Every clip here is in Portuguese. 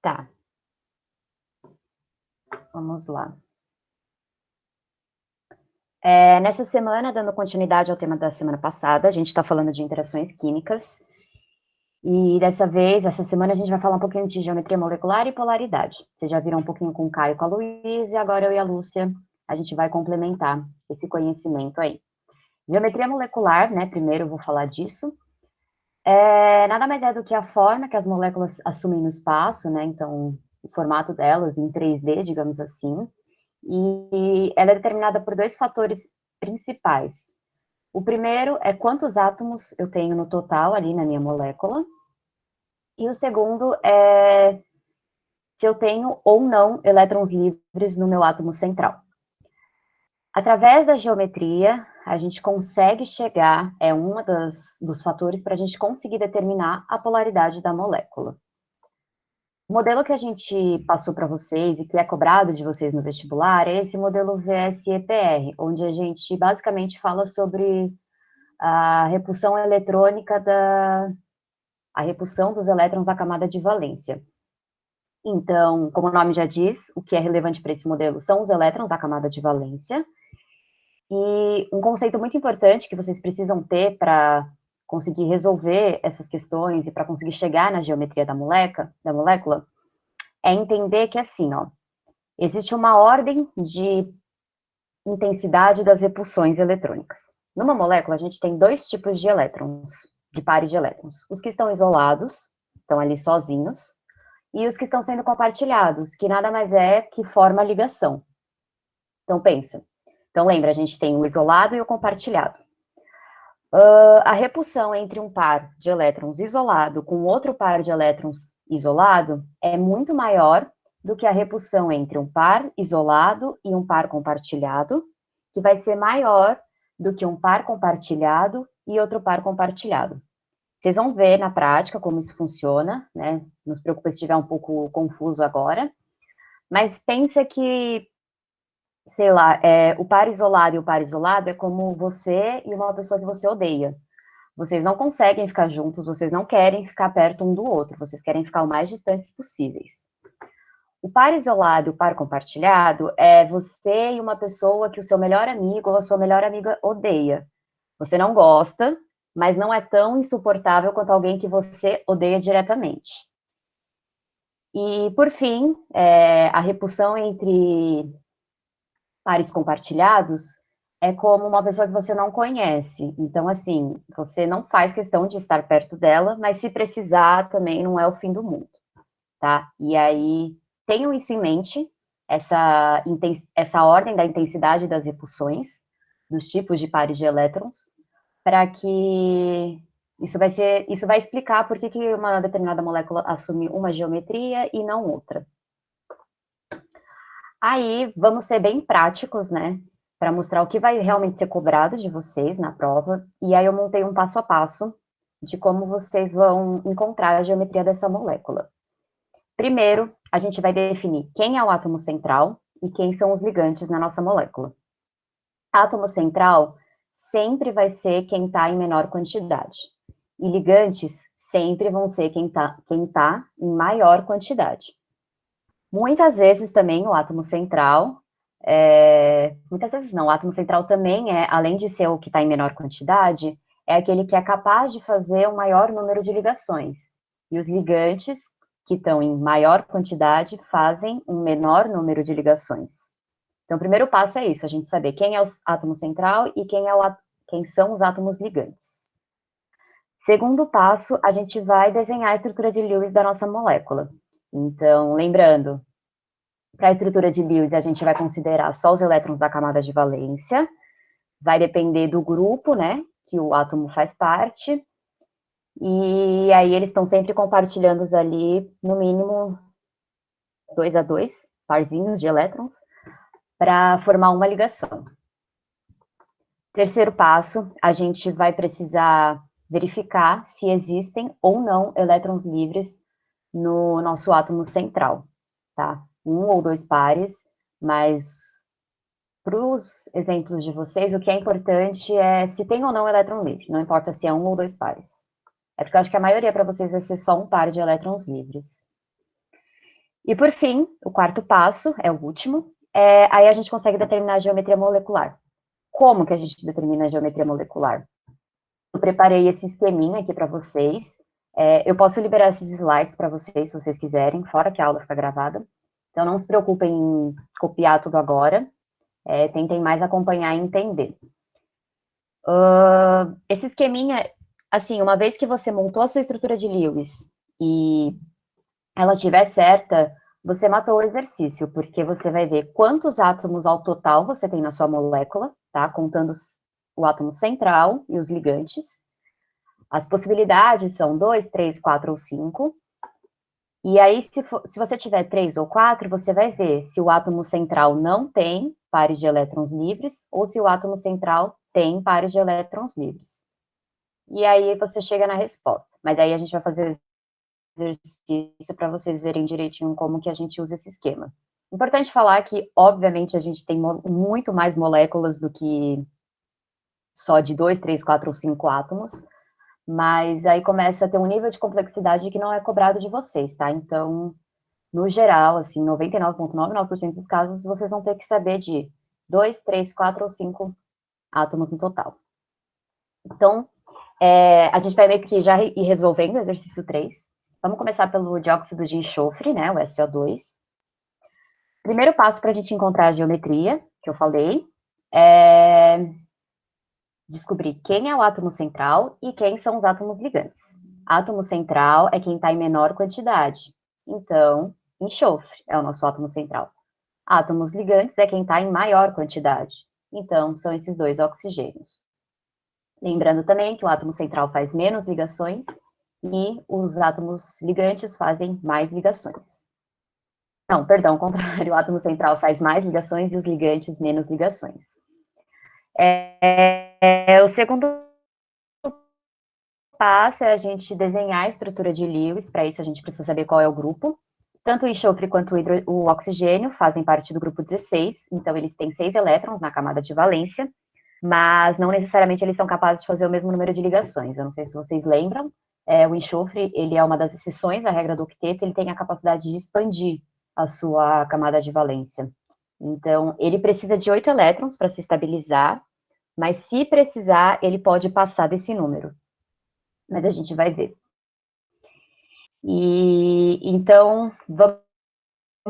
Tá, vamos lá. Nessa semana, dando continuidade ao tema da semana passada, a gente está falando de interações químicas, e dessa vez, essa semana, a gente vai falar um pouquinho de geometria molecular e polaridade. Vocês já viram um pouquinho com o Caio e com a Luísa, e agora eu e a Lúcia, a gente vai complementar esse conhecimento aí. Geometria molecular, né, primeiro eu vou falar disso, nada mais é do que a forma que as moléculas assumem no espaço, né, então, o formato delas em 3D, digamos assim, e ela é determinada por dois fatores principais. O primeiro é quantos átomos eu tenho no total ali na minha molécula, e o segundo é se eu tenho ou não elétrons livres no meu átomo central. Através da geometria, a gente consegue chegar, dos fatores para a gente conseguir determinar a polaridade da molécula. O modelo que a gente passou para vocês e que é cobrado de vocês no vestibular é esse modelo VS-EPR, onde a gente basicamente fala sobre a repulsão eletrônica a repulsão dos elétrons da camada de valência. Então, como o nome já diz, o que é relevante para esse modelo são os elétrons da camada de valência. E um conceito muito importante que vocês precisam ter para conseguir resolver essas questões e para conseguir chegar na geometria da molécula é entender que, assim, ó, existe uma ordem de intensidade das repulsões eletrônicas. Numa molécula, a gente tem dois tipos de elétrons, de pares de elétrons. Os que estão isolados, estão ali sozinhos, e os que estão sendo compartilhados, que nada mais é que forma a ligação. Então, pensa. Então, lembra, a gente tem o isolado e o compartilhado. A repulsão entre um par de elétrons isolado com outro par de elétrons isolado é muito maior do que a repulsão entre um par isolado e um par compartilhado, que vai ser maior do que um par compartilhado e outro par compartilhado. Vocês vão ver na prática como isso funciona, né? Não se preocupe se estiver um pouco confuso agora, mas pensa que, sei lá, o par isolado e o par isolado é como você e uma pessoa que você odeia. Vocês não conseguem ficar juntos, vocês não querem ficar perto um do outro, vocês querem ficar o mais distantes possíveis. O par isolado e o par compartilhado é você e uma pessoa que o seu melhor amigo ou a sua melhor amiga odeia. Você não gosta, mas não é tão insuportável quanto alguém que você odeia diretamente. E, por fim, a repulsão entre pares compartilhados é como uma pessoa que você não conhece. Então, assim, você não faz questão de estar perto dela, mas se precisar, também não é o fim do mundo, tá? E aí, tenham isso em mente, essa ordem da intensidade das repulsões, dos tipos de pares de elétrons, para que isso vai explicar por que uma determinada molécula assume uma geometria e não outra. Aí, vamos ser bem práticos, né, para mostrar o que vai realmente ser cobrado de vocês na prova, e aí eu montei um passo a passo de como vocês vão encontrar a geometria dessa molécula. Primeiro, a gente vai definir quem é o átomo central e quem são os ligantes na nossa molécula. Átomo central sempre vai ser quem está em menor quantidade, e ligantes sempre vão ser quem tá em maior quantidade. Muitas vezes também o átomo central, muitas vezes não, o átomo central também além de ser o que está em menor quantidade, é aquele que é capaz de fazer um maior número de ligações. E os ligantes, que estão em maior quantidade, fazem um menor número de ligações. Então, o primeiro passo é isso, a gente saber quem é o átomo central e quem são os átomos ligantes. Segundo passo, a gente vai desenhar a estrutura de Lewis da nossa molécula. Então, lembrando, para a estrutura de Lewis, a gente vai considerar só os elétrons da camada de valência, vai depender do grupo, né, que o átomo faz parte, e aí eles estão sempre compartilhando ali, no mínimo, 2 a 2 parzinhos de elétrons, para formar uma ligação. Terceiro passo, a gente vai precisar verificar se existem ou não elétrons livres no nosso átomo central, tá? Um ou dois pares, mas para os exemplos de vocês, o que é importante é se tem ou não elétron livre, não importa se é um ou dois pares. É porque eu acho que a maioria para vocês vai ser só um par de elétrons livres. E por fim, o quarto passo, é o último, aí a gente consegue determinar a geometria molecular. Como que a gente determina a geometria molecular? Eu preparei esse esqueminha aqui para vocês. Eu posso liberar esses slides para vocês, se vocês quiserem, fora que a aula fica gravada. Então, não se preocupem em copiar tudo agora. Tentem mais acompanhar e entender. Esse esqueminha, assim, uma vez que você montou a sua estrutura de Lewis e ela estiver certa, você matou o exercício, porque você vai ver quantos átomos ao total você tem na sua molécula, tá? Contando o átomo central e os ligantes. As possibilidades são 2, 3, 4 ou 5. E aí, se você tiver 3 ou 4, você vai ver se o átomo central não tem pares de elétrons livres ou se o átomo central tem pares de elétrons livres. E aí você chega na resposta. Mas aí a gente vai fazer o exercício para vocês verem direitinho como que a gente usa esse esquema. Importante falar que, obviamente, a gente tem muito mais moléculas do que só de 2, 3, 4 ou 5 átomos, mas aí começa a ter um nível de complexidade que não é cobrado de vocês, tá? Então, no geral, assim, 99,99% dos casos, vocês vão ter que saber de 2, 3, 4 ou 5 átomos no total. Então, a gente vai meio que já ir resolvendo o exercício 3. Vamos começar pelo dióxido de enxofre, né, o SO2. Primeiro passo para a gente encontrar a geometria, que eu falei, é descobrir quem é o átomo central e quem são os átomos ligantes. Átomo central é quem está em menor quantidade. Então, enxofre é o nosso átomo central. Átomos ligantes é quem está em maior quantidade. Então, são esses dois oxigênios. Lembrando também que o átomo central faz menos ligações e os átomos ligantes fazem mais ligações. Não, perdão, ao contrário, o átomo central faz mais ligações e os ligantes menos ligações. O segundo passo é a gente desenhar a estrutura de Lewis, para isso a gente precisa saber qual é o grupo. Tanto o enxofre quanto o oxigênio fazem parte do grupo 16, então eles têm 6 elétrons na camada de valência, mas não necessariamente eles são capazes de fazer o mesmo número de ligações. Eu não sei se vocês lembram, o enxofre, ele é uma das exceções à regra do octeto, ele tem a capacidade de expandir a sua camada de valência. Então, ele precisa de 8 elétrons para se estabilizar, mas se precisar, ele pode passar desse número. Mas a gente vai ver. E então, vamos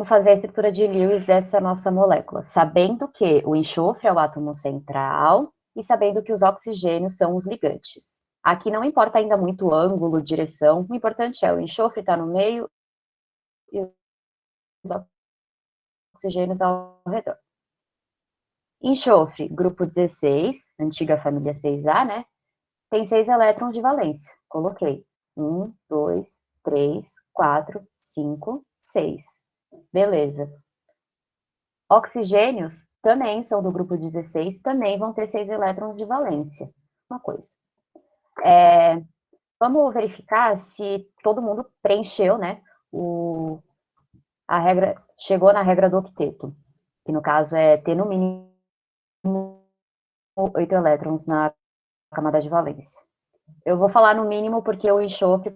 fazer a estrutura de Lewis dessa nossa molécula, sabendo que o enxofre é o átomo central e sabendo que os oxigênios são os ligantes. Aqui não importa ainda muito o ângulo, direção, o importante é o enxofre estar no meio e os oxigênios ao redor. Enxofre, grupo 16, antiga família 6A, né? Tem 6 elétrons de valência. Coloquei. 1, 2, 3, 4, 5, 6. Beleza. Oxigênios também são do grupo 16, também vão ter 6 elétrons de valência. Uma coisa. Vamos verificar se todo mundo preencheu, né? A regra, chegou na regra do octeto, que no caso é ter no mínimo 8 elétrons na camada de valência. Eu vou falar no mínimo porque o enxofre,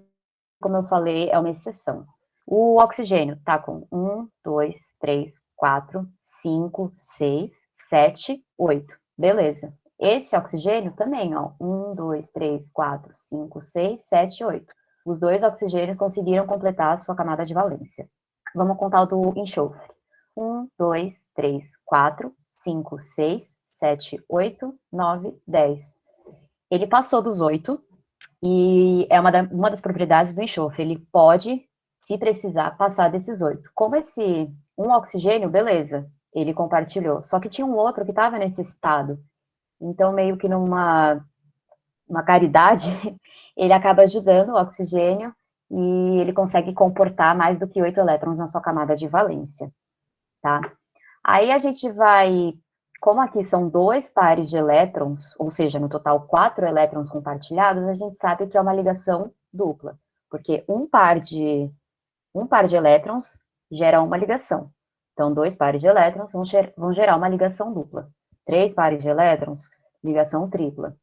como eu falei, é uma exceção. O oxigênio está com 1, 2, 3, 4, 5, 6, 7, 8. Beleza. Esse oxigênio também, ó. 1, 2, 3, 4, 5, 6, 7, 8. Os dois oxigênios conseguiram completar a sua camada de valência. Vamos contar o do enxofre. 1, 2, 3, 4, 5, 6, 7, 8, 9, 10. Ele passou dos 8 e é uma das propriedades do enxofre. Ele pode, se precisar, passar desses 8. Como esse um oxigênio, beleza, ele compartilhou. Só que tinha um outro que estava necessitado. Então, meio que numa uma caridade, ele acaba ajudando o oxigênio e ele consegue comportar mais do que 8 elétrons na sua camada de valência, tá? Aí a gente vai, como aqui são 2 pares de elétrons, ou seja, no total 4 elétrons compartilhados, a gente sabe que é uma ligação dupla, porque um par de elétrons gera uma ligação. Então, 2 pares de elétrons vão gerar uma ligação dupla. 3 pares de elétrons, ligação tripla.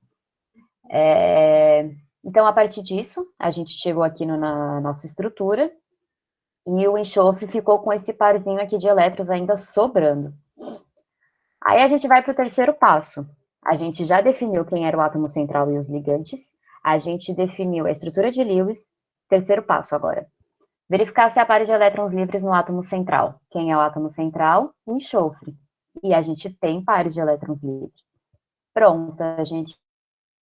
Então, a partir disso, a gente chegou aqui na nossa estrutura, e o enxofre ficou com esse parzinho aqui de elétrons ainda sobrando. Aí a gente vai para o terceiro passo. A gente já definiu quem era o átomo central e os ligantes, a gente definiu a estrutura de Lewis. Terceiro passo agora. Verificar se há pares de elétrons livres no átomo central. Quem é o átomo central? O enxofre. E a gente tem pares de elétrons livres. Pronto, a gente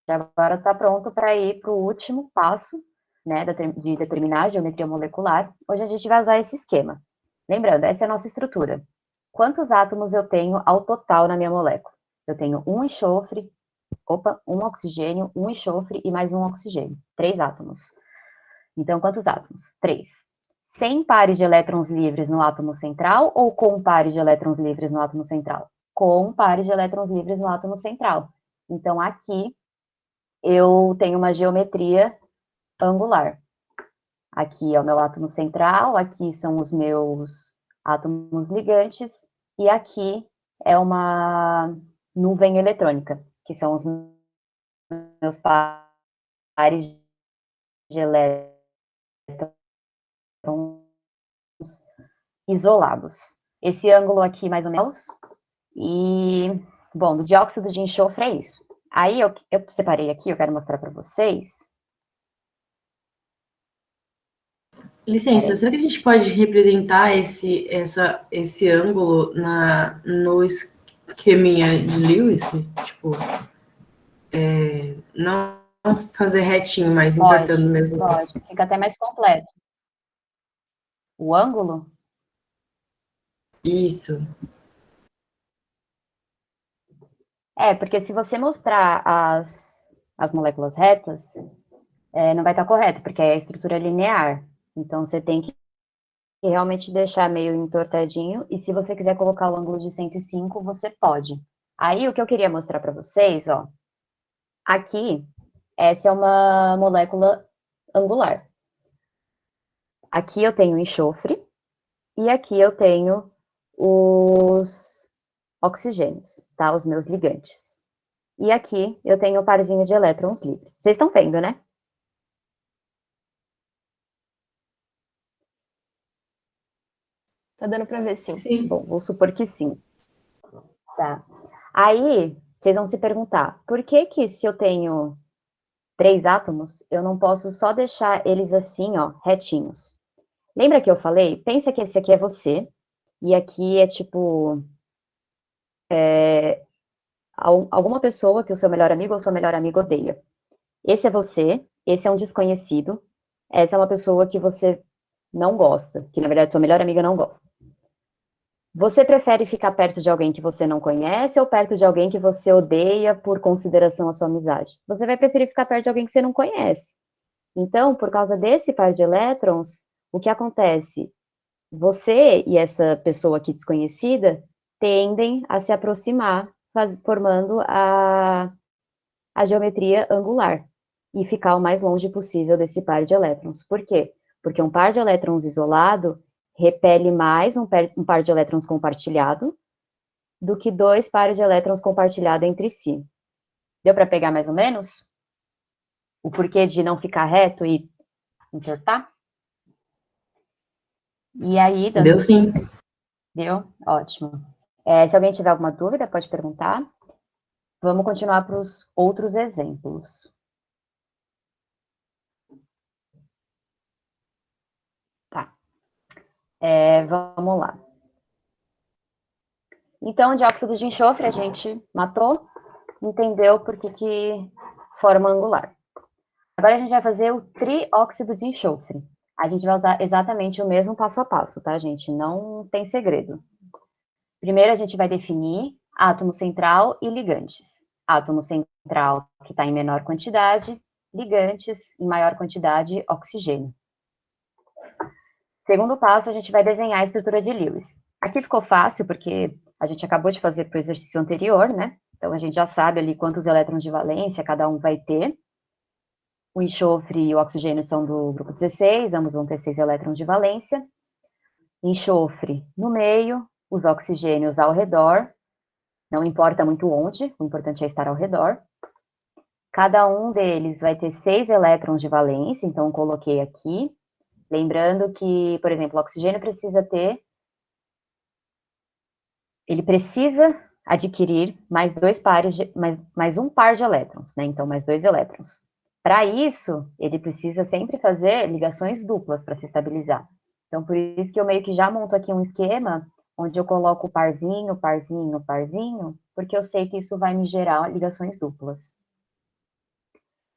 agora está pronto para ir para o último passo, né, de determinar a geometria molecular. Hoje a gente vai usar esse esquema. Lembrando, essa é a nossa estrutura. Quantos átomos eu tenho ao total na minha molécula? Eu tenho um enxofre, um oxigênio, um enxofre e mais um oxigênio. 3 átomos. Então, quantos átomos? 3. Sem pares de elétrons livres no átomo central ou com pares de elétrons livres no átomo central? Com pares de elétrons livres no átomo central. Então, aqui eu tenho uma geometria angular. Aqui é o meu átomo central, aqui são os meus átomos ligantes, e aqui é uma nuvem eletrônica, que são os meus pares de elétrons isolados. Esse ângulo aqui, mais ou menos, e, bom, do dióxido de enxofre é isso. Aí eu separei aqui, eu quero mostrar para vocês. Licença, será que a gente pode representar esse ângulo no esqueminha de Lewis? Tipo, não fazer retinho, mas entortando mesmo. Pode, fica até mais completo. O ângulo? Isso. Porque se você mostrar as moléculas retas, não vai estar correto, porque é a estrutura linear. Então, você tem que realmente deixar meio entortadinho, e se você quiser colocar o ângulo de 105, você pode. Aí, o que eu queria mostrar para vocês, ó, aqui, essa é uma molécula angular. Aqui eu tenho enxofre, e aqui eu tenho os oxigênios, tá? Os meus ligantes. E aqui eu tenho o parzinho de elétrons livres. Vocês estão vendo, né? Tá dando para ver, sim. Sim. Bom, vou supor que sim. Tá. Aí, vocês vão se perguntar, por que se eu tenho 3 átomos, eu não posso só deixar eles assim, ó, retinhos? Lembra que eu falei? Pensa que esse aqui é você, e aqui é tipo alguma pessoa que o seu melhor amigo ou sua melhor amiga odeia. Esse é você, esse é um desconhecido, essa é uma pessoa que você não gosta, que na verdade sua melhor amiga não gosta. Você prefere ficar perto de alguém que você não conhece ou perto de alguém que você odeia por consideração à sua amizade? Você vai preferir ficar perto de alguém que você não conhece. Então, por causa desse par de elétrons, o que acontece? Você e essa pessoa aqui desconhecida tendem a se aproximar, formando a geometria angular e ficar o mais longe possível desse par de elétrons. Por quê? Porque um par de elétrons isolado repele mais um par de elétrons compartilhado do que 2 pares de elétrons compartilhados entre si. Deu para pegar mais ou menos? O porquê de não ficar reto e entortar? E aí, Deu sim. Deu? Ótimo. Se alguém tiver alguma dúvida, pode perguntar. Vamos continuar para os outros exemplos. Tá. Vamos lá. Então, o dióxido de enxofre a gente matou, entendeu por que forma angular. Agora a gente vai fazer o trióxido de enxofre. A gente vai usar exatamente o mesmo passo a passo, tá, gente? Não tem segredo. Primeiro a gente vai definir átomo central e ligantes. Átomo central que está em menor quantidade, ligantes em maior quantidade, oxigênio. Segundo passo, a gente vai desenhar a estrutura de Lewis. Aqui ficou fácil, porque a gente acabou de fazer para o exercício anterior, né? Então, a gente já sabe ali quantos elétrons de valência cada um vai ter. O enxofre e o oxigênio são do grupo 16, ambos vão ter 6 elétrons de valência. Enxofre no meio, os oxigênios ao redor. Não importa muito onde, o importante é estar ao redor. Cada um deles vai ter 6 elétrons de valência, então eu coloquei aqui. Lembrando que, por exemplo, o oxigênio ele precisa adquirir mais mais um par de elétrons, né? Então, mais 2 elétrons. Para isso, ele precisa sempre fazer ligações duplas para se estabilizar. Então, por isso que eu meio que já monto aqui um esquema onde eu coloco parzinho, parzinho, parzinho, porque eu sei que isso vai me gerar ligações duplas.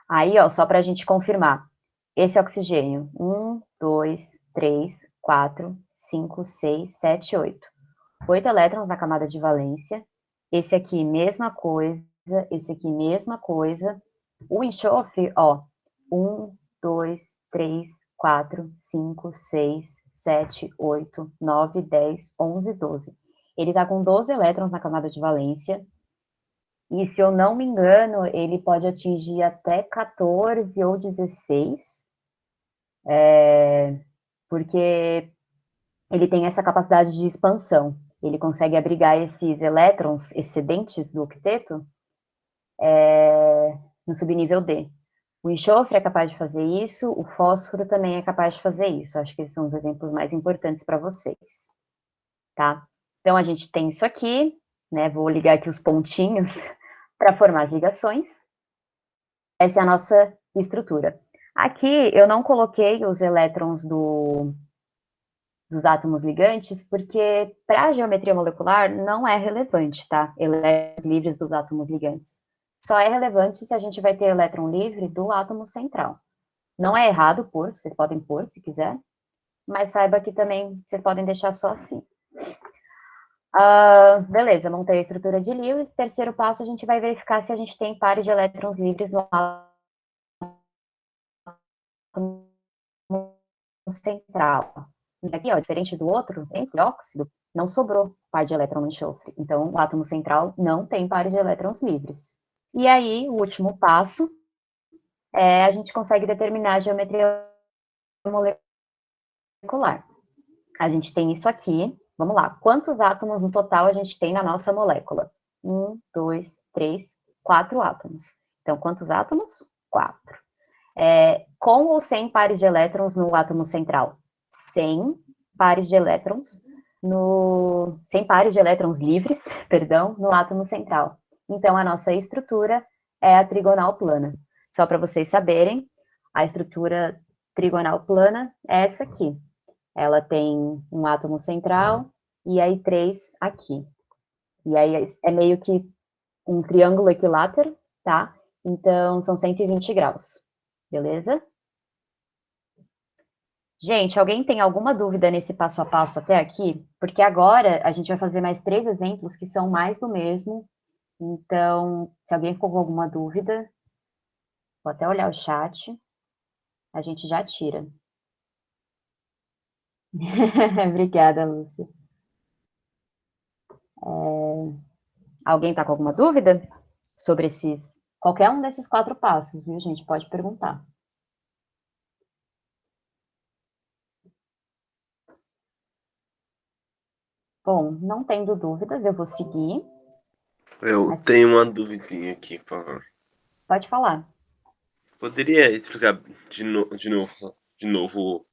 Aí, ó, só para a gente confirmar. Esse oxigênio, 1, 2, 3, 4, 5, 6, 7, 8. 8 elétrons na camada de valência. Esse aqui, mesma coisa. Esse aqui, mesma coisa. O enxofre, ó, 1, 2, 3, 4, 5, 6, 7, 8, 9, 10, 11, 12. Ele tá com 12 elétrons na camada de valência. E se eu não me engano, ele pode atingir até 14 ou 16, porque ele tem essa capacidade de expansão. Ele consegue abrigar esses elétrons excedentes do octeto no subnível D. O enxofre é capaz de fazer isso, o fósforo também é capaz de fazer isso. Acho que esses são os exemplos mais importantes para vocês, tá? Então, a gente tem isso aqui, né? Vou ligar aqui os pontinhos para formar as ligações. Essa é a nossa estrutura. Aqui, eu não coloquei os elétrons dos átomos ligantes, porque para a geometria molecular não é relevante, tá? Elétrons livres dos átomos ligantes. Só é relevante se a gente vai ter elétron livre do átomo central. Não é errado pôr, vocês podem pôr se quiser, mas saiba que também vocês podem deixar só assim. Beleza, montei a estrutura de Lewis. Terceiro passo, a gente vai verificar se a gente tem pares de elétrons livres no átomo central. Aqui, ó, diferente do outro, em óxido, não sobrou par de elétron no enxofre. Então, o átomo central não tem pares de elétrons livres. E aí, o último passo a gente consegue determinar a geometria molecular. A gente tem isso aqui. Vamos lá. Quantos átomos no total a gente tem na nossa molécula? 1, 2, 3, 4 átomos. Então, quantos átomos? 4. Com ou sem pares de elétrons no átomo central? Sem pares de elétrons sem pares de elétrons livres, perdão, no átomo central. Então, a nossa estrutura é a trigonal plana. Só para vocês saberem, a estrutura trigonal plana é essa aqui. Ela tem um átomo central e aí 3 aqui. E aí é meio que um triângulo equilátero, tá? Então, são 120 graus. Beleza? Gente, alguém tem alguma dúvida nesse passo a passo até aqui? Porque agora a gente vai fazer mais 3 exemplos que são mais do mesmo. Então, se alguém ficou com alguma dúvida, vou até olhar o chat, a gente já tira. Obrigada, Lúcia. Alguém está com alguma dúvida sobre qualquer um desses 4 passos, viu, gente? Pode perguntar. Bom, não tendo dúvidas, eu vou seguir. Eu tenho uma duvidinha aqui, por favor. Pode falar. Poderia explicar de novo,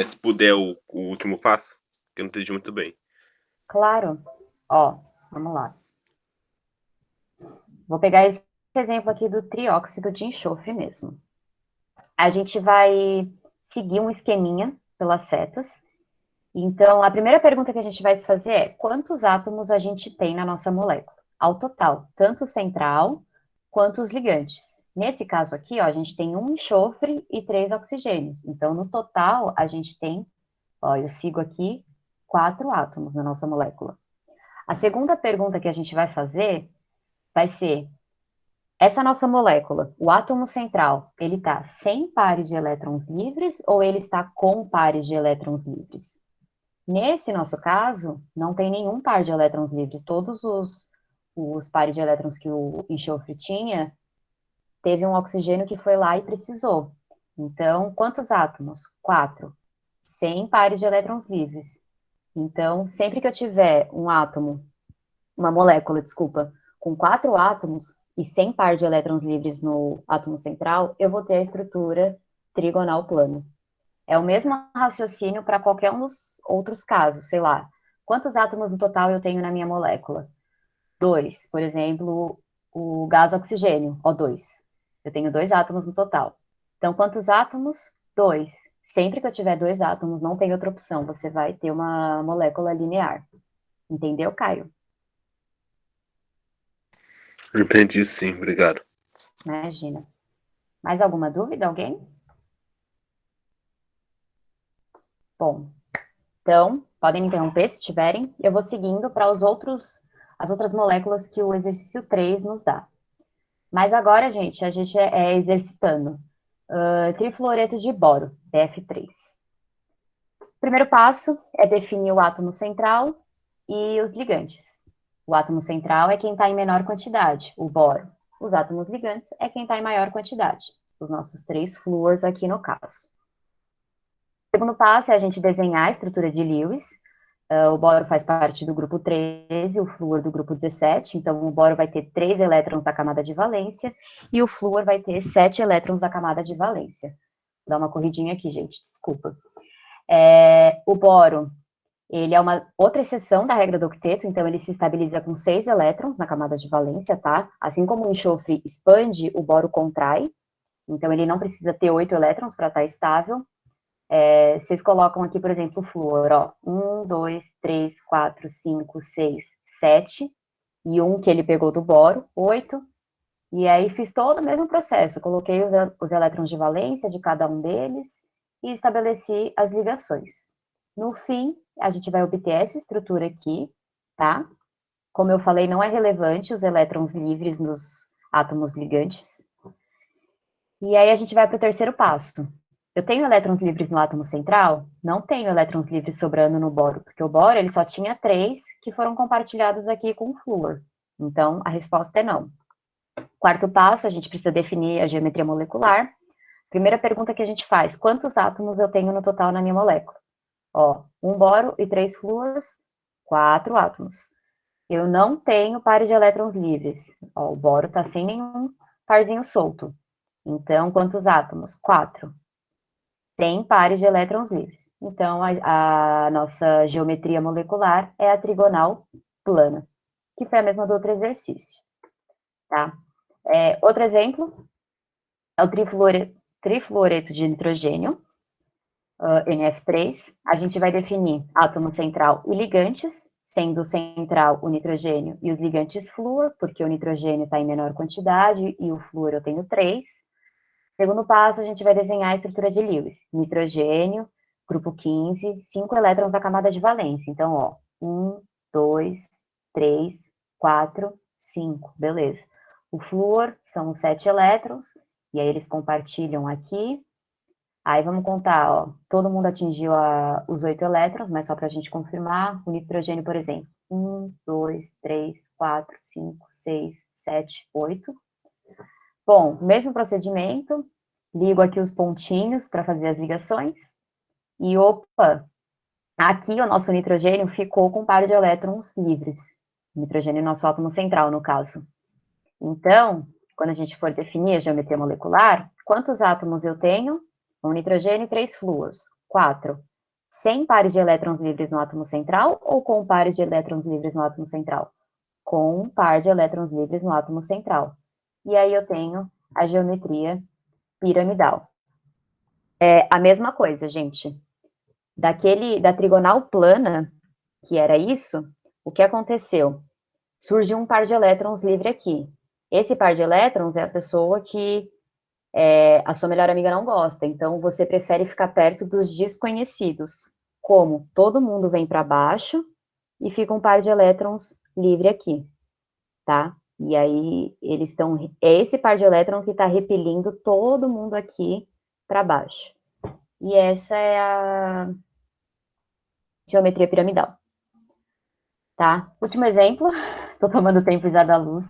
se puder, o último passo? Que eu não entendi muito bem. Claro. Ó, vamos lá. Vou pegar esse exemplo aqui do trióxido de enxofre mesmo. A gente vai seguir um esqueminha pelas setas. Então, a primeira pergunta que a gente vai se fazer é: quantos átomos a gente tem na nossa molécula? Ao total, tanto o central quanto os ligantes. Nesse caso aqui, ó, a gente tem um enxofre e 3 oxigênios. Então, no total, a gente tem, ó, eu sigo aqui, 4 átomos na nossa molécula. A segunda pergunta que a gente vai fazer vai ser: essa nossa molécula, o átomo central, ele está sem pares de elétrons livres ou ele está com pares de elétrons livres? Nesse nosso caso, não tem nenhum par de elétrons livres. Todos os pares de elétrons que o enxofre tinha, teve um oxigênio que foi lá e precisou. Então, quantos átomos? 4. Sem pares de elétrons livres. Então, sempre que eu tiver uma molécula, desculpa, com 4 átomos e sem par de elétrons livres no átomo central, eu vou ter a estrutura trigonal plana. É o mesmo raciocínio para qualquer um dos outros casos, sei lá. Quantos átomos no total eu tenho na minha molécula? 2, por exemplo, o gás oxigênio, O2. Eu tenho 2 átomos no total. Então, quantos átomos? 2. Sempre que eu tiver 2 átomos, não tem outra opção, você vai ter uma molécula linear. Entendeu, Caio? Entendi, sim, obrigado. Imagina. Mais alguma dúvida, alguém? Bom, então, podem me interromper se tiverem. Eu vou seguindo para as outras moléculas que o exercício 3 nos dá. Mas agora, gente, a gente é exercitando. Trifluoreto de boro, TF3. Primeiro passo é definir o átomo central e os ligantes. O átomo central é quem está em menor quantidade, o boro. Os átomos ligantes é quem está em maior quantidade, os nossos 3 flúors aqui no caso. O segundo passo é a gente desenhar a estrutura de Lewis. O boro faz parte do grupo 13, o flúor do grupo 17, então o boro vai ter 3 elétrons da camada de valência e o flúor vai ter 7 elétrons da camada de valência. Vou dar uma corridinha aqui, gente, desculpa. O boro, ele é uma outra exceção da regra do octeto, então ele se estabiliza com 6 elétrons na camada de valência, tá? Assim como o enxofre expande, o boro contrai, então ele não precisa ter 8 elétrons para estar estável. Vocês colocam aqui, por exemplo, o flúor, ó, 1, 2, 3, 4, 5, 6, 7, e 1 que ele pegou do boro, 8, e aí fiz todo o mesmo processo, coloquei os elétrons de valência de cada um deles e estabeleci as ligações. No fim, a gente vai obter essa estrutura aqui, tá? Como eu falei, não é relevante os elétrons livres nos átomos ligantes. E aí a gente vai para o terceiro passo. Eu tenho elétrons livres no átomo central? Não tenho elétrons livres sobrando no boro, porque o boro ele só tinha 3 que foram compartilhados aqui com o flúor. Então, a resposta é não. Quarto passo, a gente precisa definir a geometria molecular. Primeira pergunta que a gente faz, quantos átomos eu tenho no total na minha molécula? Ó, 1 boro e 3 flúors, 4 átomos. Eu não tenho pares de elétrons livres. Ó, o boro está sem nenhum parzinho solto. Então, quantos átomos? 4. 100 pares de elétrons livres. Então, a nossa geometria molecular é a trigonal plana, que foi a mesma do outro exercício, tá? Outro exemplo é o trifluoreto de nitrogênio, NF3. A gente vai definir átomo central e ligantes, sendo o central o nitrogênio e os ligantes flúor, porque o nitrogênio está em menor quantidade e o flúor eu tenho 3. Segundo passo, a gente vai desenhar a estrutura de Lewis. Nitrogênio, grupo 15, 5 elétrons da camada de valência. Então, ó, 1, 2, 3, 4, 5, beleza. O flúor são os 7 elétrons, e aí eles compartilham aqui. Aí vamos contar, ó, todo mundo atingiu os 8 elétrons, mas só para a gente confirmar, o nitrogênio, por exemplo, 1, 2, 3, 4, 5, 6, 7, 8. Bom, mesmo procedimento, ligo aqui os pontinhos para fazer as ligações, e opa, aqui o nosso nitrogênio ficou com um par de elétrons livres, o nitrogênio é nosso átomo central, no caso. Então, quando a gente for definir a geometria molecular, quantos átomos eu tenho? Um nitrogênio e 3 flúors, 4. 100 pares de elétrons livres no átomo central ou com pares de elétrons livres no átomo central? Com um par de elétrons livres no átomo central. E aí eu tenho a geometria piramidal. É a mesma coisa, gente. Da trigonal plana, que era isso, o que aconteceu? Surgiu um par de elétrons livre aqui. Esse par de elétrons é a pessoa que a sua melhor amiga não gosta, então você prefere ficar perto dos desconhecidos. Como? Todo mundo vem para baixo e fica um par de elétrons livre aqui, tá? E aí, eles estão. É esse par de elétrons que está repelindo todo mundo aqui para baixo. E essa é a geometria piramidal. Tá? Último exemplo, estou tomando tempo já da Lúcia,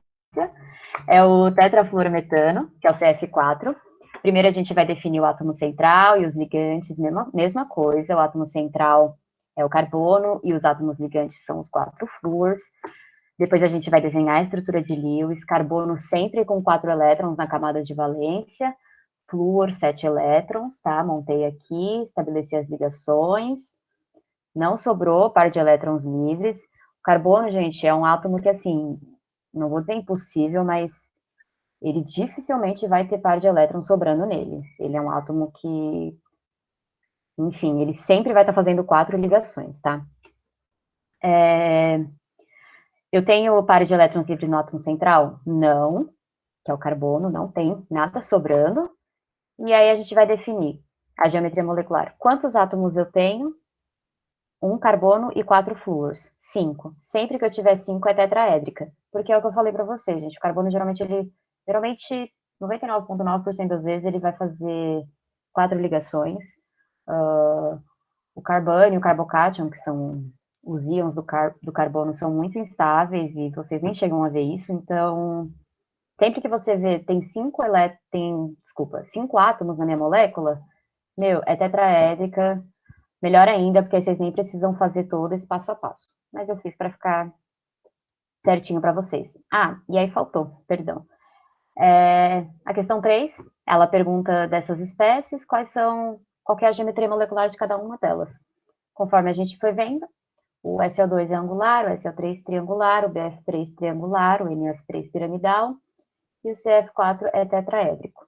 é o tetrafluorometano, que é o CF4. Primeiro a gente vai definir o átomo central e os ligantes, mesma coisa, o átomo central é o carbono e os átomos ligantes são os 4 flúors. Depois a gente vai desenhar a estrutura de Lewis, carbono sempre com 4 elétrons na camada de valência, flúor, 7 elétrons, tá? Montei aqui, estabeleci as ligações, não sobrou par de elétrons livres. O carbono, gente, é um átomo que, assim, não vou dizer impossível, mas ele dificilmente vai ter par de elétrons sobrando nele. Ele é um átomo que, enfim, ele sempre vai estar fazendo 4 ligações, tá? Eu tenho par de elétrons livres no átomo central? Não, que é o carbono, não tem nada sobrando. E aí a gente vai definir a geometria molecular. Quantos átomos eu tenho? 1 carbono e 4 flúors. 5. Sempre que eu tiver 5 é tetraédrica. Porque é o que eu falei para vocês, gente. O carbono geralmente 99,9% das vezes ele vai fazer 4 ligações. O carbânio e o carbocátion, que são os íons do carbono, são muito instáveis e vocês nem chegam a ver isso. Então, sempre que você vê, tem 5 átomos na minha molécula, meu, é tetraédrica. Melhor ainda, porque aí vocês nem precisam fazer todo esse passo a passo. Mas eu fiz para ficar certinho para vocês. Ah, e aí faltou, perdão. A questão 3, ela pergunta dessas espécies, qual que é a geometria molecular de cada uma delas. Conforme a gente foi vendo, o SO2 é angular, o SO3 triangular, o BF3 triangular, o NF3 piramidal, e o CF4 é tetraédrico.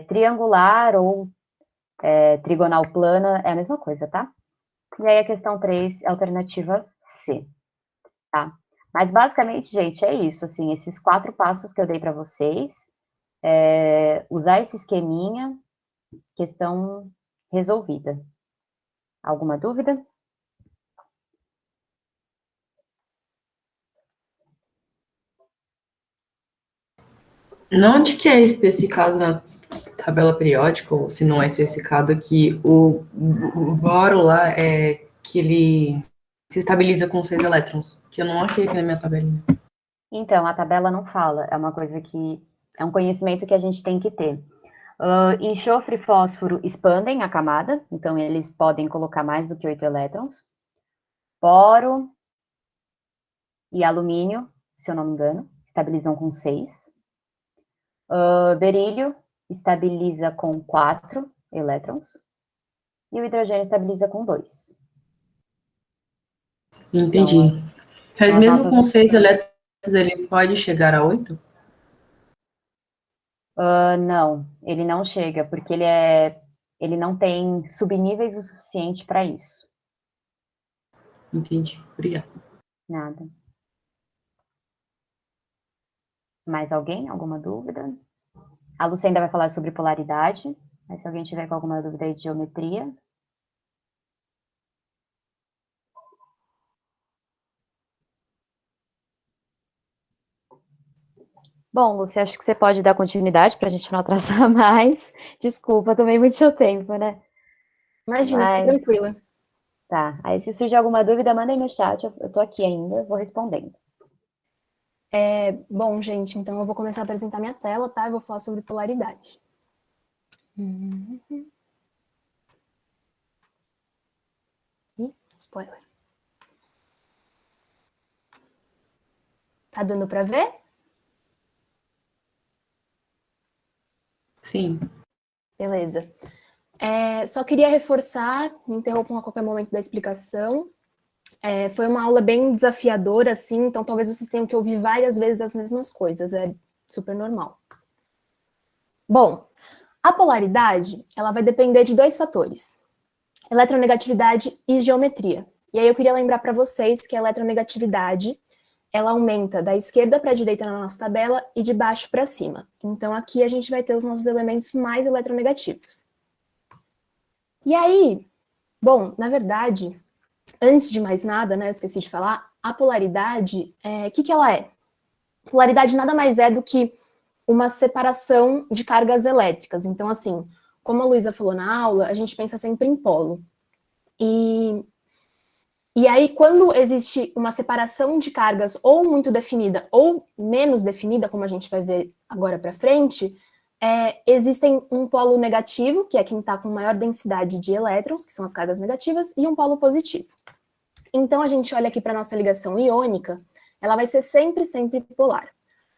Triangular ou trigonal plana é a mesma coisa, tá? E aí a questão 3 é a alternativa C, tá? Mas basicamente, gente, é isso, assim, esses 4 passos que eu dei para vocês, usar esse esqueminha, questão resolvida. Alguma dúvida? Não de que é especificado na tabela periódica, ou se não é especificado, que o boro lá é que ele se estabiliza com 6 elétrons, que eu não achei aqui na minha tabelinha. Então, a tabela não fala, é uma coisa que, é um conhecimento que a gente tem que ter. Enxofre e fósforo expandem a camada, então eles podem colocar mais do que 8 elétrons. Boro e alumínio, se eu não me engano, estabilizam com 6. Berílio estabiliza com 4 elétrons. E o hidrogênio estabiliza com 2. Entendi. Mas são mesmo as com 6 elétrons, ele pode chegar a 8? Não, ele não chega, porque ele não tem subníveis o suficiente para isso. Entendi. Obrigada. Nada. Mais alguém? Alguma dúvida? A Lúcia ainda vai falar sobre polaridade, mas se alguém tiver com alguma dúvida aí de geometria. Bom, Lúcia, acho que você pode dar continuidade para a gente não atrasar mais. Desculpa, tomei muito seu tempo, né? Imagina, fica tranquila. Tá, aí se surgir alguma dúvida, manda aí no chat, eu tô aqui ainda, vou respondendo. Bom, gente, então eu vou começar a apresentar minha tela, tá? Eu vou falar sobre polaridade. Ih, spoiler. Tá dando para ver? Sim. Beleza. Só queria reforçar, me interrompam a qualquer momento da explicação. Foi uma aula bem desafiadora, assim, então talvez vocês tenham que ouvir várias vezes as mesmas coisas, é super normal. Bom, a polaridade, ela vai depender de 2 fatores, eletronegatividade e geometria. E aí eu queria lembrar para vocês que a eletronegatividade, ela aumenta da esquerda para a direita na nossa tabela e de baixo para cima. Então aqui a gente vai ter os nossos elementos mais eletronegativos. E aí, bom, na verdade, antes de mais nada, né, eu esqueci de falar, a polaridade, o que ela é? Polaridade nada mais é do que uma separação de cargas elétricas. Então, assim, como a Luísa falou na aula, a gente pensa sempre em polo. E aí, quando existe uma separação de cargas ou muito definida ou menos definida, como a gente vai ver agora para frente, existem um polo negativo, que é quem está com maior densidade de elétrons, que são as cargas negativas, e um polo positivo. Então, a gente olha aqui para a nossa ligação iônica, ela vai ser sempre, sempre polar.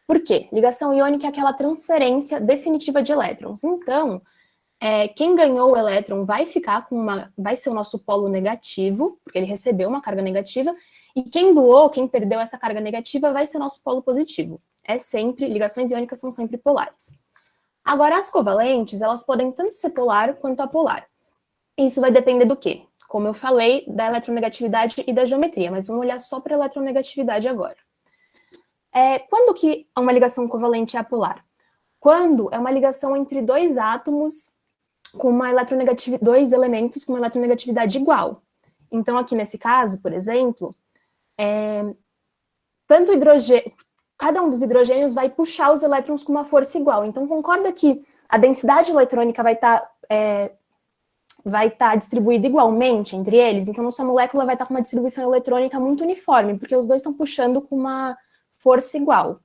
Por quê? Ligação iônica é aquela transferência definitiva de elétrons. Então, quem ganhou o elétron vai ficar vai ser o nosso polo negativo, porque ele recebeu uma carga negativa, e quem doou, quem perdeu essa carga negativa, vai ser o nosso polo positivo. Ligações iônicas são sempre polares. Agora, as covalentes, elas podem tanto ser polar quanto apolar. Isso vai depender do quê? Como eu falei, da eletronegatividade e da geometria, mas vamos olhar só para a eletronegatividade agora. Quando que uma ligação covalente é apolar? Quando é uma ligação entre dois átomos com dois elementos com uma eletronegatividade igual. Então, aqui nesse caso, por exemplo, cada um dos hidrogênios vai puxar os elétrons com uma força igual. Então, concorda que a densidade eletrônica vai estar distribuída igualmente entre eles? Então, nossa molécula vai estar com uma distribuição eletrônica muito uniforme, porque os dois estão puxando com uma força igual.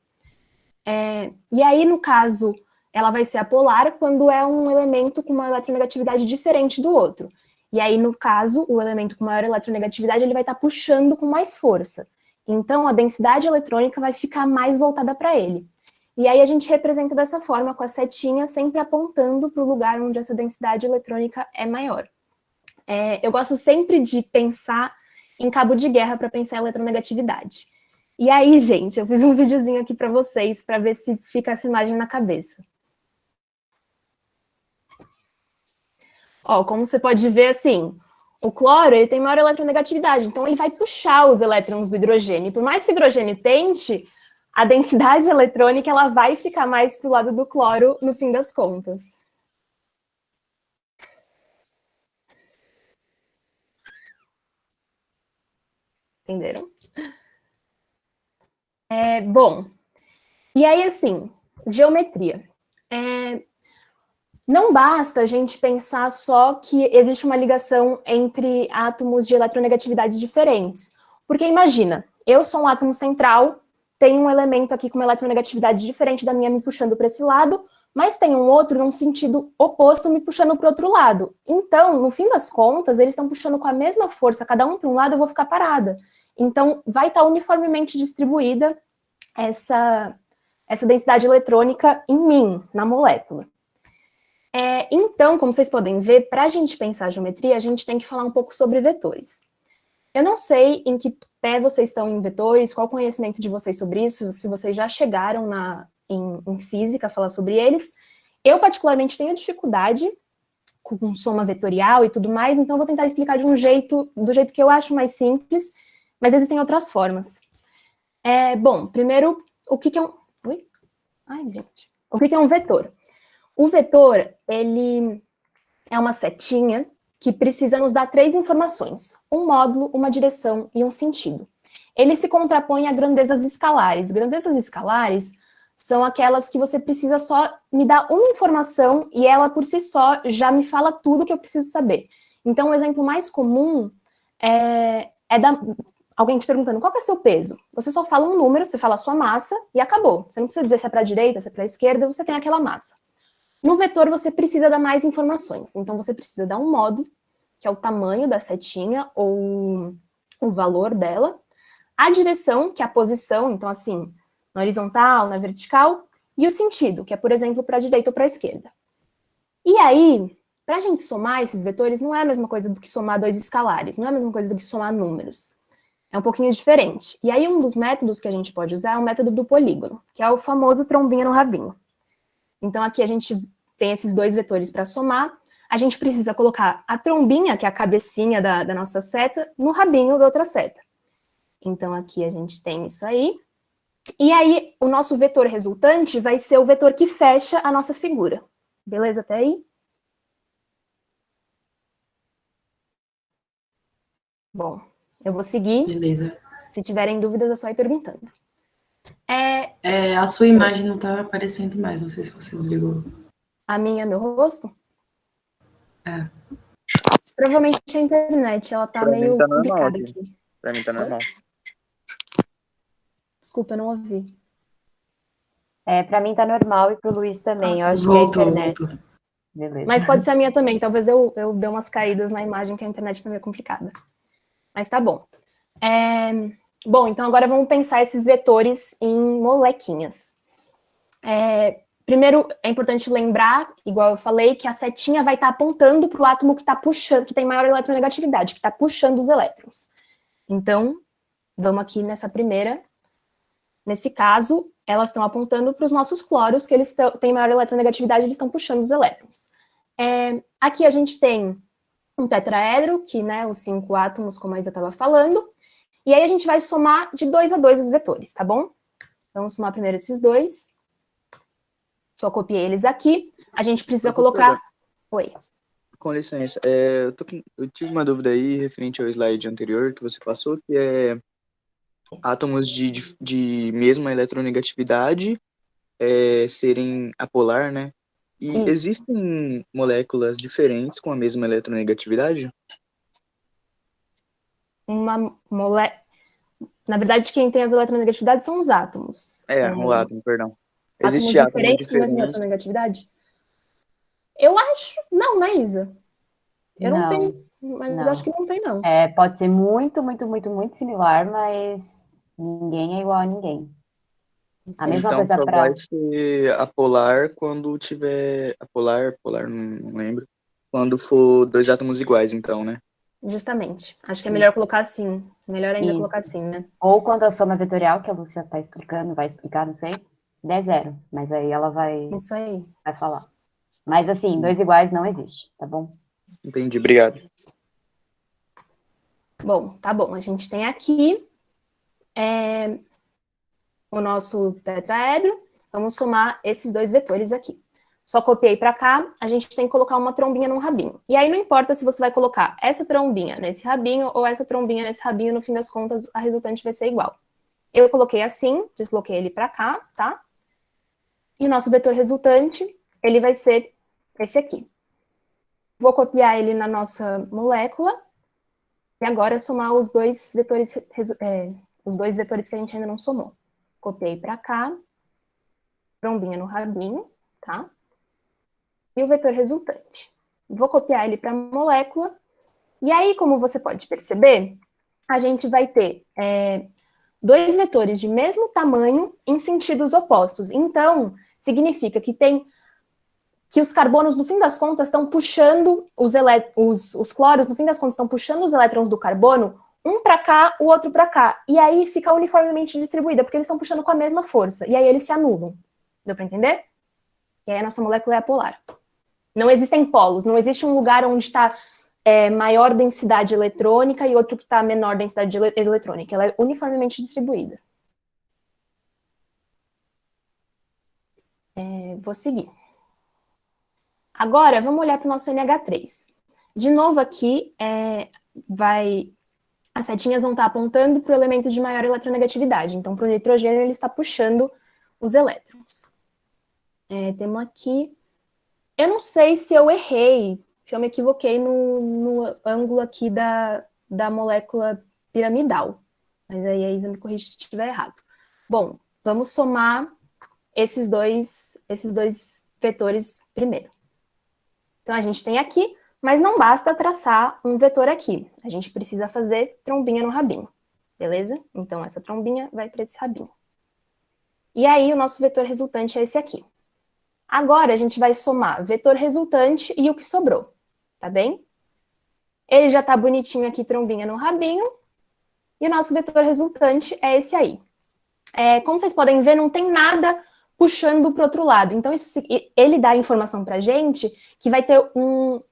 E aí, no caso, ela vai ser apolar quando é um elemento com uma eletronegatividade diferente do outro. E aí, no caso, o elemento com maior eletronegatividade, ele vai estar puxando com mais força. Então, a densidade eletrônica vai ficar mais voltada para ele. E aí, a gente representa dessa forma, com a setinha sempre apontando para o lugar onde essa densidade eletrônica é maior. Eu gosto sempre de pensar em cabo de guerra para pensar em eletronegatividade. E aí, gente, eu fiz um videozinho aqui para vocês, para ver se fica essa imagem na cabeça. Ó, como você pode ver, assim, o cloro ele tem maior eletronegatividade, então ele vai puxar os elétrons do hidrogênio. E por mais que o hidrogênio tente, a densidade eletrônica ela vai ficar mais para o lado do cloro no fim das contas. Entenderam? Bom, e aí, assim, geometria. Não basta a gente pensar só que existe uma ligação entre átomos de eletronegatividades diferentes. Porque imagina, eu sou um átomo central, tenho um elemento aqui com uma eletronegatividade diferente da minha me puxando para esse lado, mas tem um outro num sentido oposto me puxando para o outro lado. Então, no fim das contas, eles estão puxando com a mesma força, cada um para um lado, eu vou ficar parada. Então, vai estar uniformemente distribuída essa densidade eletrônica em mim, na molécula. Então, como vocês podem ver, para a gente pensar a geometria, a gente tem que falar um pouco sobre vetores. Eu não sei em que pé vocês estão em vetores, qual o conhecimento de vocês sobre isso, se vocês já chegaram em física a falar sobre eles. Eu, particularmente, tenho dificuldade com soma vetorial e tudo mais, então eu vou tentar explicar do jeito que eu acho mais simples, mas existem outras formas. Bom, primeiro, o que é um... Ui? Ai, gente. O que é um vetor? O vetor, ele é uma setinha que precisa nos dar 3 informações: um módulo, uma direção e um sentido. Ele se contrapõe a grandezas escalares. Grandezas escalares são aquelas que você precisa só me dar uma informação e ela, por si só, já me fala tudo que eu preciso saber. Então, o exemplo mais comum é alguém te perguntando qual que é seu peso. Você só fala um número, você fala a sua massa e acabou. Você não precisa dizer se é para a direita, se é para a esquerda, você tem aquela massa. No vetor, você precisa dar mais informações. Então, você precisa dar um módulo, que é o tamanho da setinha, ou o valor dela. A direção, que é a posição, então, assim, na horizontal, na vertical. E o sentido, que é, por exemplo, para a direita ou para a esquerda. E aí, para a gente somar esses vetores, não é a mesma coisa do que somar 2 escalares, não é a mesma coisa do que somar números. É um pouquinho diferente. E aí, um dos métodos que a gente pode usar é o método do polígono, que é o famoso trombinha no rabinho. Então, aqui a gente tem esses 2 vetores para somar. A gente precisa colocar a trombinha, que é a cabecinha da nossa seta, no rabinho da outra seta. Então, aqui a gente tem isso aí. E aí, o nosso vetor resultante vai ser o vetor que fecha a nossa figura. Beleza até aí? Bom, eu vou seguir. Beleza. Se tiverem dúvidas, é só ir perguntando. A sua imagem não tá aparecendo mais, não sei se você desligou. A minha, meu rosto? Provavelmente a internet, ela tá meio complicada aqui. Pra mim tá normal. Desculpa, eu não ouvi. Para mim tá normal e pro Luiz também. Eu acho Voltou, que a internet... voltou. Beleza. Mas pode ser a minha também. Talvez eu dê umas caídas na imagem, que a internet tá meio complicada. Mas tá bom. Bom, então agora vamos pensar esses vetores em molequinhas. Primeiro, é importante lembrar, igual eu falei, que a setinha vai estar apontando para o átomo que está puxando, que tem maior eletronegatividade, que está puxando os elétrons. Então, vamos aqui nessa primeira. Nesse caso, elas estão apontando para os nossos cloros, que eles têm maior eletronegatividade, eles estão puxando os elétrons. Aqui a gente tem um tetraedro, que, né, os 5 átomos, como a Isa estava falando, e aí a gente vai somar de 2 a 2 os vetores, tá bom? Vamos somar primeiro esses dois. Só copiei eles aqui. A gente precisa colocar... Oi. Com licença, eu tive uma dúvida aí referente ao slide anterior que você passou, que é átomos de mesma eletronegatividade serem apolar, né? E Isso. existem moléculas diferentes com a mesma eletronegatividade? Na verdade, quem tem as eletronegatividades são os átomos. O átomo, perdão. Átomos Existe átomo diferentes com a mesma diferente? eletronegatividade? Eu acho... Não, né, Isa? Eu não tenho... Mas não. acho que não tem, não. Pode ser muito, muito, muito, muito similar, mas ninguém é igual a ninguém. A mesma Então coisa só para... vai ser apolar quando tiver... Apolar, não lembro. Quando for dois átomos iguais, então, né? Justamente. Acho que é melhor Isso. colocar assim. Melhor ainda Isso. colocar assim, né? Ou quando a soma vetorial, que a Lúcia está explicando, vai explicar, não sei, der zero. Mas aí ela vai Isso aí. falar. Mas assim, 2 iguais não existe, tá bom? Entendi, obrigado. Bom, tá bom. A gente tem aqui o nosso tetraedro. Vamos somar esses 2 vetores aqui. Só copiei para cá, a gente tem que colocar uma trombinha num rabinho. E aí não importa se você vai colocar essa trombinha nesse rabinho ou essa trombinha nesse rabinho, no fim das contas, a resultante vai ser igual. Eu coloquei assim, desloquei ele para cá, tá? E o nosso vetor resultante, ele vai ser esse aqui. Vou copiar ele na nossa molécula. E agora somar os dois vetores que a gente ainda não somou. Copiei para cá. Trombinha no rabinho, tá? E o vetor resultante. Vou copiar ele para a molécula. E aí, como você pode perceber, a gente vai ter 2 vetores de mesmo tamanho em sentidos opostos. Então, significa que os carbonos, no fim das contas, estão puxando os cloros, no fim das contas, estão puxando os elétrons do carbono, um para cá, o outro para cá. E aí fica uniformemente distribuída, porque eles estão puxando com a mesma força. E aí eles se anulam. Deu para entender? E aí a nossa molécula é apolar. Não existem polos, não existe um lugar onde está maior densidade eletrônica e outro que está menor densidade eletrônica. Ela é uniformemente distribuída. Vou seguir. Agora, vamos olhar para o nosso NH3. De novo aqui, as setinhas vão estar apontando para o elemento de maior eletronegatividade. Então, para o nitrogênio, ele está puxando os elétrons. Temos aqui... Eu não sei se eu errei, se eu me equivoquei no ângulo aqui da molécula piramidal. Mas aí a Isa me corrige se estiver errado. Bom, vamos somar esses dois vetores primeiro. Então, a gente tem aqui, mas não basta traçar um vetor aqui. A gente precisa fazer trombinha no rabinho, beleza? Então, essa trombinha vai para esse rabinho. E aí, o nosso vetor resultante é esse aqui. Agora, a gente vai somar vetor resultante e o que sobrou, tá bem? Ele já tá bonitinho aqui, trombinha no rabinho. E o nosso vetor resultante é esse aí. Como vocês podem ver, não tem nada puxando para o outro lado. Então, ele dá a informação para a gente que vai ter um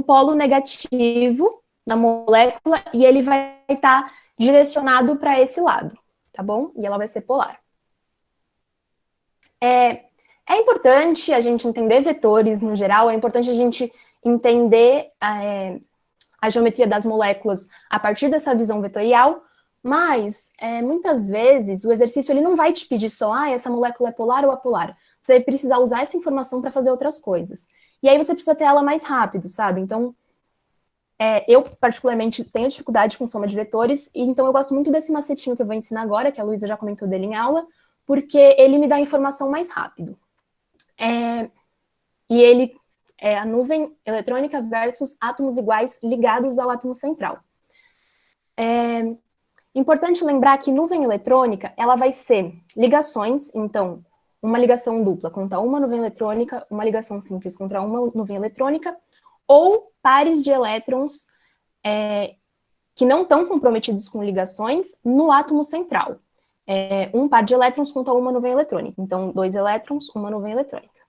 polo negativo na molécula e ele vai estar direcionado para esse lado, tá bom? E ela vai ser polar. É importante a gente entender vetores no geral, é importante a gente entender a geometria das moléculas a partir dessa visão vetorial, mas muitas vezes o exercício ele não vai te pedir só, essa molécula é polar ou apolar. Você vai precisar usar essa informação para fazer outras coisas. E aí você precisa ter ela mais rápido, sabe? Então, eu particularmente tenho dificuldade com soma de vetores, e então eu gosto muito desse macetinho que eu vou ensinar agora, que a Luísa já comentou dele em aula, porque ele me dá a informação mais rápido. E ele é a nuvem eletrônica versus átomos iguais ligados ao átomo central. Importante lembrar que nuvem eletrônica, ela vai ser ligações, então, uma ligação dupla contra uma nuvem eletrônica, uma ligação simples contra uma nuvem eletrônica, ou pares de elétrons que não estão comprometidos com ligações no átomo central. Um par de elétrons contra uma nuvem eletrônica. Então, 2 elétrons, uma nuvem eletrônica.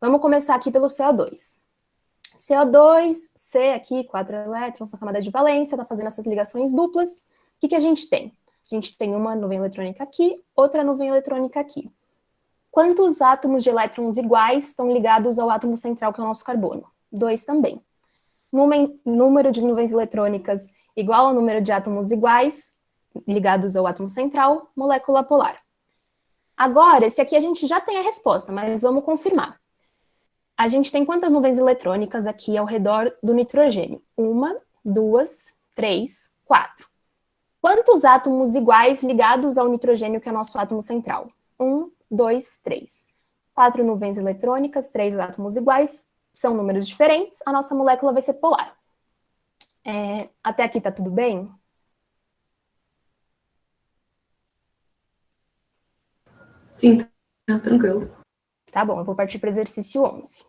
Vamos começar aqui pelo CO2. CO2, C aqui, 4 elétrons na camada de valência, está fazendo essas ligações duplas. O que a gente tem? A gente tem uma nuvem eletrônica aqui, outra nuvem eletrônica aqui. Quantos átomos de elétrons iguais estão ligados ao átomo central, que é o nosso carbono? 2 também. Número de nuvens eletrônicas igual ao número de átomos iguais ligados ao átomo central, molécula polar. Agora, esse aqui a gente já tem a resposta, mas vamos confirmar. A gente tem quantas nuvens eletrônicas aqui ao redor do nitrogênio? 1, 2, 3, 4. Quantos átomos iguais ligados ao nitrogênio, que é o nosso átomo central? 1, 2, 3. 4 nuvens eletrônicas, 3 átomos iguais, são números diferentes, a nossa molécula vai ser polar. Até aqui tá tudo bem? Sim, tá tranquilo. Tá bom, eu vou partir para o exercício 11.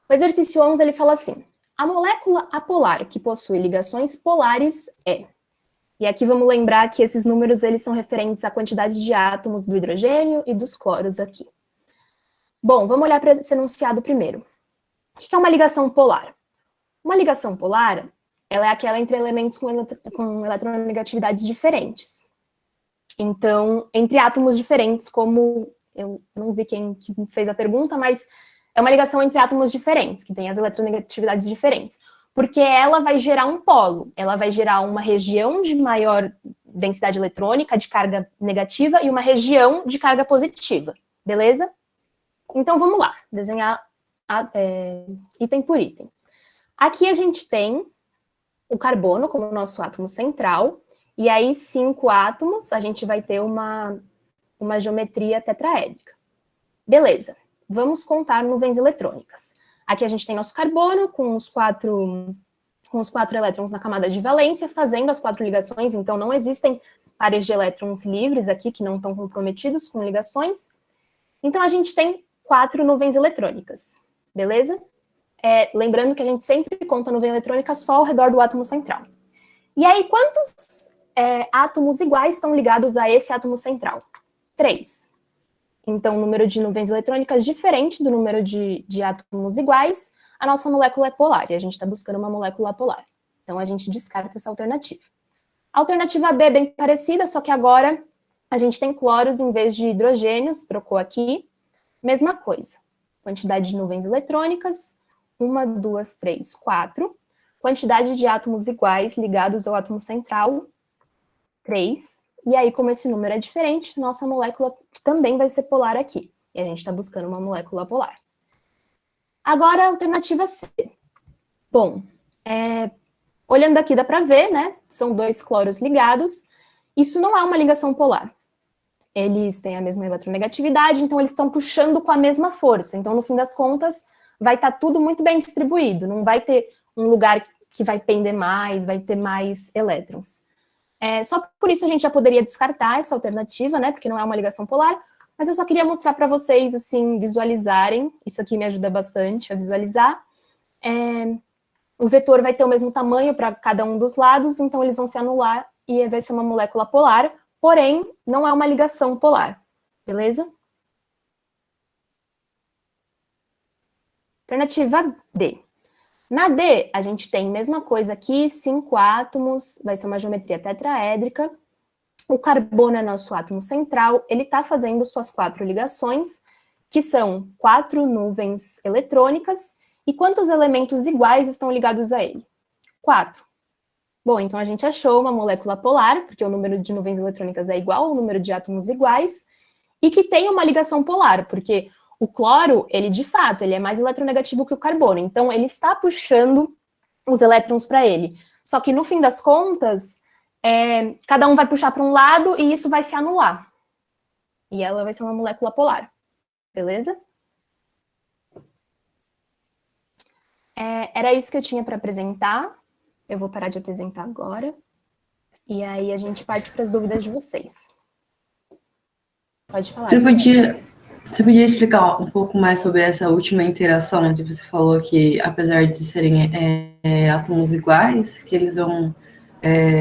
O exercício 11, ele fala assim: a molécula apolar que possui ligações polares é... E aqui vamos lembrar que esses números, eles são referentes à quantidade de átomos do hidrogênio e dos cloros aqui. Bom, vamos olhar para esse enunciado primeiro. O que é uma ligação polar? Uma ligação polar, ela é aquela entre elementos com eletronegatividades diferentes. Então, entre átomos diferentes, como... Eu não vi quem fez a pergunta, mas é uma ligação entre átomos diferentes, que tem as eletronegatividades diferentes. Porque ela vai gerar um polo, ela vai gerar uma região de maior densidade eletrônica, de carga negativa, e uma região de carga positiva, beleza? Então, vamos lá, desenhar item por item. Aqui a gente tem o carbono como nosso átomo central, e aí 5 átomos, a gente vai ter uma geometria tetraédrica. Beleza, vamos contar nuvens eletrônicas. Aqui a gente tem nosso carbono com os 4 elétrons na camada de valência, fazendo as 4 ligações, então não existem pares de elétrons livres aqui, que não estão comprometidos com ligações. Então a gente tem 4 nuvens eletrônicas, beleza? Lembrando que a gente sempre conta nuvem eletrônica só ao redor do átomo central. E aí, quantos átomos iguais estão ligados a esse átomo central? 3. Então, o número de nuvens eletrônicas diferente do número de átomos iguais, a nossa molécula é polar, e a gente está buscando uma molécula polar. Então, a gente descarta essa alternativa. A alternativa B é bem parecida, só que agora a gente tem cloros em vez de hidrogênios, trocou aqui. Mesma coisa. Quantidade de nuvens eletrônicas, 1, 2, 3, 4. Quantidade de átomos iguais ligados ao átomo central, 3. E aí, como esse número é diferente, nossa molécula também vai ser polar aqui. E a gente está buscando uma molécula polar. Agora, a alternativa C. Bom, olhando aqui dá para ver, né? São 2 cloros ligados. Isso não é uma ligação polar. Eles têm a mesma eletronegatividade, então eles estão puxando com a mesma força. Então, no fim das contas, vai estar tudo muito bem distribuído. Não vai ter um lugar que vai pender mais, vai ter mais elétrons. Só por isso a gente já poderia descartar essa alternativa, né? Porque não é uma ligação polar. Mas eu só queria mostrar para vocês, assim, visualizarem. Isso aqui me ajuda bastante a visualizar. O vetor vai ter o mesmo tamanho para cada um dos lados, então eles vão se anular e vai ser uma molécula polar. Porém, não é uma ligação polar. Beleza? Alternativa D. Na D, a gente tem a mesma coisa aqui, 5 átomos, vai ser uma geometria tetraédrica. O carbono é nosso átomo central, ele está fazendo suas 4 ligações, que são 4 nuvens eletrônicas. E quantos elementos iguais estão ligados a ele? 4. Bom, então a gente achou uma molécula polar, porque o número de nuvens eletrônicas é igual ao número de átomos iguais, e que tem uma ligação polar, porque o cloro, ele de fato, ele é mais eletronegativo que o carbono, então ele está puxando os elétrons para ele. Só que no fim das contas, cada um vai puxar para um lado e isso vai se anular. E ela vai ser uma molécula polar. Beleza? Era isso que eu tinha para apresentar. Eu vou parar de apresentar agora. E aí a gente parte para as dúvidas de vocês. Pode falar. Você podia explicar um pouco mais sobre essa última interação, onde você falou que, apesar de serem átomos iguais, que eles vão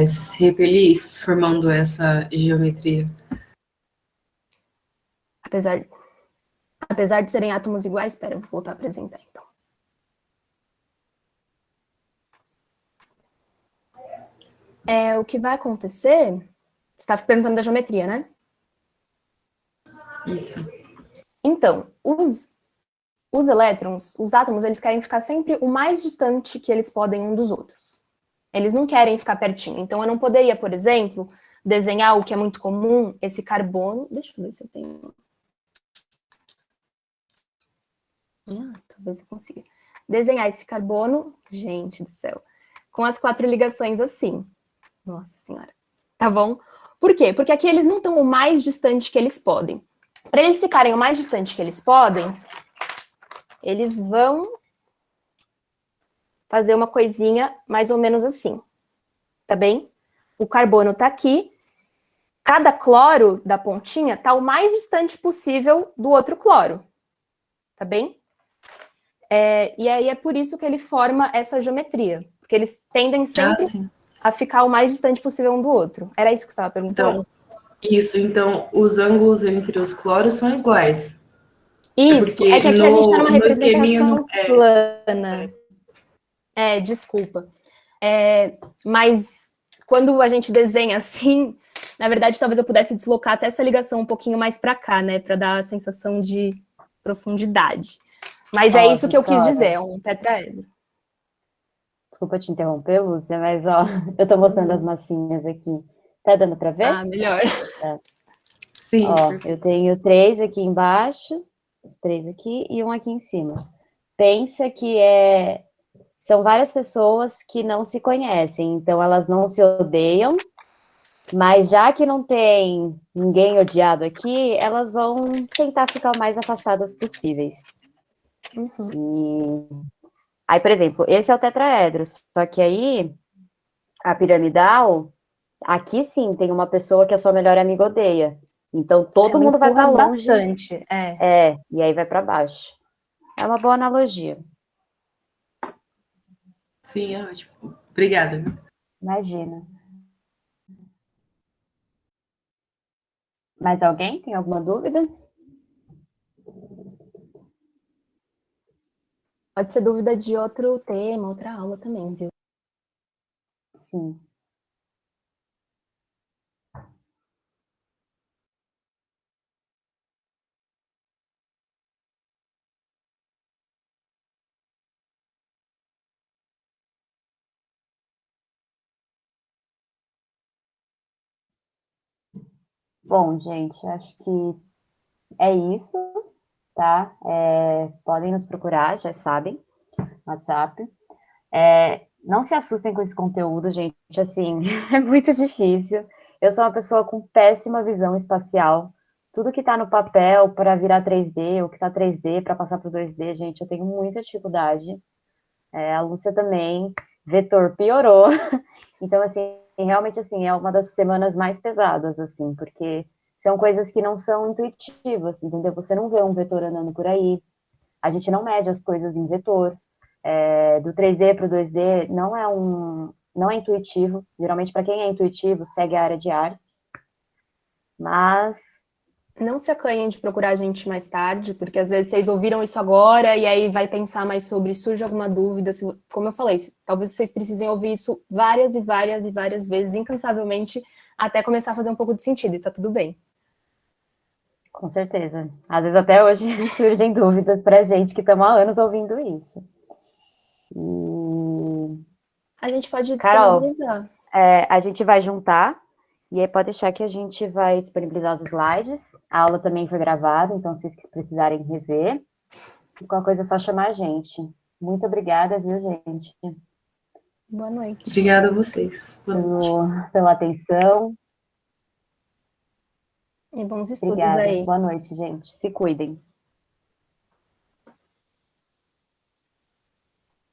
se repelir, formando essa geometria? Apesar de serem átomos iguais, espera, eu vou voltar a apresentar, então. O que vai acontecer... Você estava perguntando da geometria, né? Isso. Então, os elétrons, os átomos, eles querem ficar sempre o mais distante que eles podem um dos outros. Eles não querem ficar pertinho. Então, eu não poderia, por exemplo, desenhar o que é muito comum, esse carbono. Deixa eu ver se eu tenho... talvez eu consiga. Desenhar esse carbono, gente do céu, com as 4 ligações assim. Nossa Senhora. Tá bom? Por quê? Porque aqui eles não estão o mais distante que eles podem. Para eles ficarem o mais distante que eles podem, eles vão fazer uma coisinha mais ou menos assim. Tá bem? O carbono tá aqui. Cada cloro da pontinha tá o mais distante possível do outro cloro. Tá bem? E aí é por isso que ele forma essa geometria. Porque eles tendem sempre a ficar o mais distante possível um do outro. Era isso que você estava perguntando? Então, os ângulos entre os cloros são iguais. Isso, que aqui a gente está numa representação plana. Desculpa. Mas quando a gente desenha assim, na verdade, talvez eu pudesse deslocar até essa ligação um pouquinho mais para cá, né? Para dar a sensação de profundidade. Mas é isso que eu quis dizer, é um tetraedro. Desculpa te interromper, Lúcia, mas ó, eu tô mostrando as massinhas aqui. Tá dando para ver? Ah, melhor. Tá. Sim. Ó, eu tenho 3 aqui embaixo, os 3 aqui e um aqui em cima. Pensa que são várias pessoas que não se conhecem, então elas não se odeiam, mas já que não tem ninguém odiado aqui, elas vão tentar ficar o mais afastadas possíveis. Aí, por exemplo, esse é o tetraedro, só que aí, a piramidal, aqui sim, tem uma pessoa que a sua melhor amiga odeia. Então, todo mundo vai para longe. Bastante, e aí vai para baixo. É uma boa analogia. Sim, é ótimo. Obrigada. Imagina. Mais alguém? Tem alguma dúvida? Pode ser dúvida de outro tema, outra aula também, viu? Sim. Bom, gente, acho que é isso, tá? Podem nos procurar, já sabem, WhatsApp. Não se assustem com esse conteúdo, gente, assim, é muito difícil. Eu sou uma pessoa com péssima visão espacial. Tudo que tá no papel para virar 3D, o que tá 3D para passar para 2D, gente, eu tenho muita dificuldade. A Lúcia também, vetor piorou. Então, assim, realmente, assim, é uma das semanas mais pesadas, assim, porque são coisas que não são intuitivas, entendeu? Você não vê um vetor andando por aí, a gente não mede as coisas em vetor, do 3D para o 2D não é intuitivo, geralmente para quem é intuitivo segue a área de artes, mas... Não se acanhem de procurar a gente mais tarde, porque às vezes vocês ouviram isso agora e aí vai pensar mais sobre, surge alguma dúvida, como eu falei, talvez vocês precisem ouvir isso várias e várias e várias vezes, incansavelmente, até começar a fazer um pouco de sentido, e tá tudo bem. Com certeza. Às vezes até hoje surgem dúvidas pra gente que estamos há anos ouvindo isso. A gente pode Carol, disponibilizar. a gente vai juntar, e aí pode deixar que a gente vai disponibilizar os slides. A aula também foi gravada, então se vocês precisarem rever, qualquer coisa é só chamar a gente. Muito obrigada, viu, gente? Boa noite. Obrigada a vocês. Pela atenção. E bons estudos Obrigada. aí. Boa noite, gente. Se cuidem.